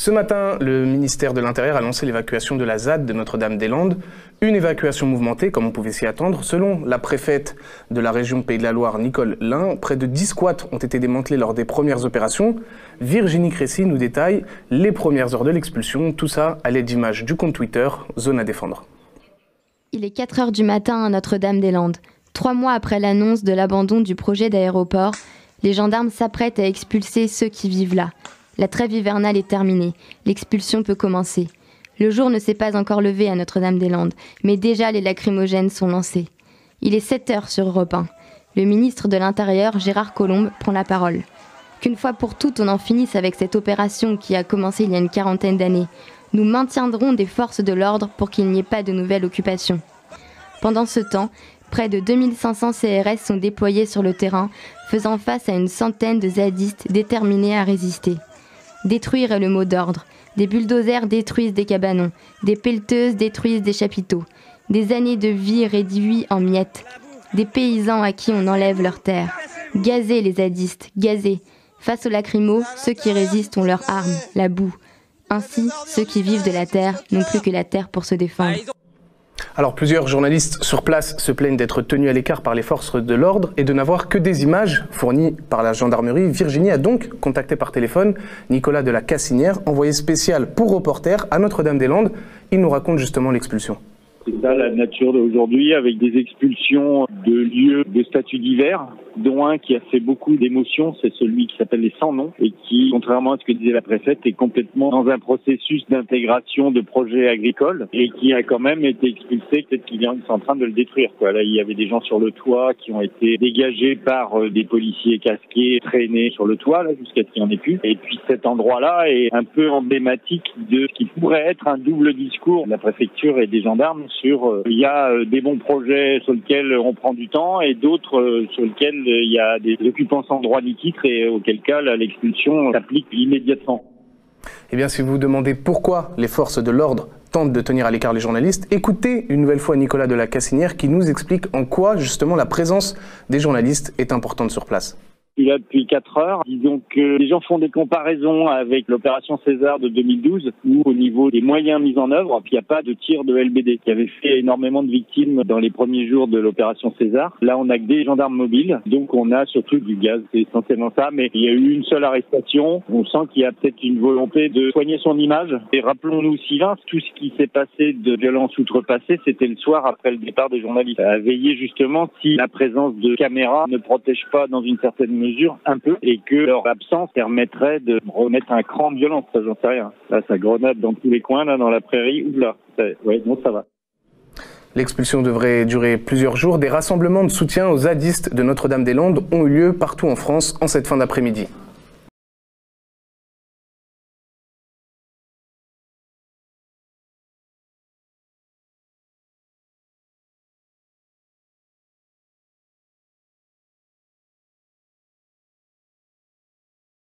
Ce matin, le ministère de l'Intérieur a lancé l'évacuation de la ZAD de Notre-Dame-des-Landes. Une évacuation mouvementée, comme on pouvait s'y attendre. Selon la préfète de la région Pays de la Loire, Nicole Lin, près de 10 squats ont été démantelés lors des premières opérations. Virginie Crécy nous détaille les premières heures de l'expulsion. Tout ça à l'aide d'images du compte Twitter, Zone à défendre. Il est 4 heures du matin à Notre-Dame-des-Landes. 3 mois après l'annonce de l'abandon du projet d'aéroport, les gendarmes s'apprêtent à expulser ceux qui vivent là. La trêve hivernale est terminée, l'expulsion peut commencer. Le jour ne s'est pas encore levé à Notre-Dame-des-Landes, mais déjà les lacrymogènes sont lancés. Il est 7 heures sur Europe 1. Le ministre de l'Intérieur, Gérard Collomb, prend la parole. Qu'une fois pour toutes on en finisse avec cette opération qui a commencé il y a une quarantaine d'années. Nous maintiendrons des forces de l'ordre pour qu'il n'y ait pas de nouvelles occupations. Pendant ce temps, près de 2500 CRS sont déployés sur le terrain, faisant face à une centaine de zadistes déterminés à résister. Détruire est le mot d'ordre. Des bulldozers détruisent des cabanons, des pelleteuses détruisent des chapiteaux, des années de vie réduites en miettes, des paysans à qui on enlève leurs terres. Gazez les zadistes, gazez. Face aux lacrymos, ceux qui résistent ont leurs armes, la boue. Ainsi, ceux qui vivent de la terre n'ont plus que la terre pour se défendre. Alors plusieurs journalistes sur place se plaignent d'être tenus à l'écart par les forces de l'ordre et de n'avoir que des images fournies par la gendarmerie. Virginie a donc contacté par téléphone Nicolas de la Cassinière, envoyé spécial pour Reporters à Notre-Dame-des-Landes. Il nous raconte justement l'expulsion. C'est ça la nature d'aujourd'hui, avec des expulsions de lieux de statut divers, dont un qui a fait beaucoup d'émotions, c'est celui qui s'appelle les Sans Noms, et qui, contrairement à ce que disait la préfète, est complètement dans un processus d'intégration de projets agricoles, et qui a quand même été expulsé, peut-être qu'ils sont en train de le détruire, quoi. Là, il y avait des gens sur le toit qui ont été dégagés par des policiers casqués, traînés sur le toit, là, jusqu'à ce qu'il n'y en ait plus. Et puis cet endroit-là est un peu emblématique de ce qui pourrait être un double discours de la préfecture et des gendarmes sur il y a des bons projets sur lesquels on prend du temps et d'autres sur lesquels il y a des occupants sans droit ni titre et auquel cas l'expulsion s'applique immédiatement. Eh bien, si vous vous demandez pourquoi les forces de l'ordre tentent de tenir à l'écart les journalistes, écoutez une nouvelle fois Nicolas de la Cassinière qui nous explique en quoi justement la présence des journalistes est importante sur place. Il est là depuis 4 heures. Disons que les gens font des comparaisons avec l'opération César de 2012, où au niveau des moyens mis en œuvre, il n'y a pas de tir de LBD, qui avait fait énormément de victimes dans les premiers jours de l'opération César. Là, on n'a que des gendarmes mobiles, donc on a surtout du gaz, c'est essentiellement ça, mais il y a eu une seule arrestation. On sent qu'il y a peut-être une volonté de soigner son image. Et rappelons-nous, Sylvain, tout ce qui s'est passé de violence outrepassée, c'était le soir après le départ des journalistes. À veiller justement si la présence de caméras ne protège pas dans une certaine mesure un peu et que leur absence permettrait de remettre un cran de violence, ça j'en sais rien. Là ça grenade dans tous les coins, là dans la prairie, oula, ouais, bon ça va. L'expulsion devrait durer plusieurs jours. Des rassemblements de soutien aux zadistes de Notre-Dame-des-Landes ont eu lieu partout en France en cette fin d'après-midi.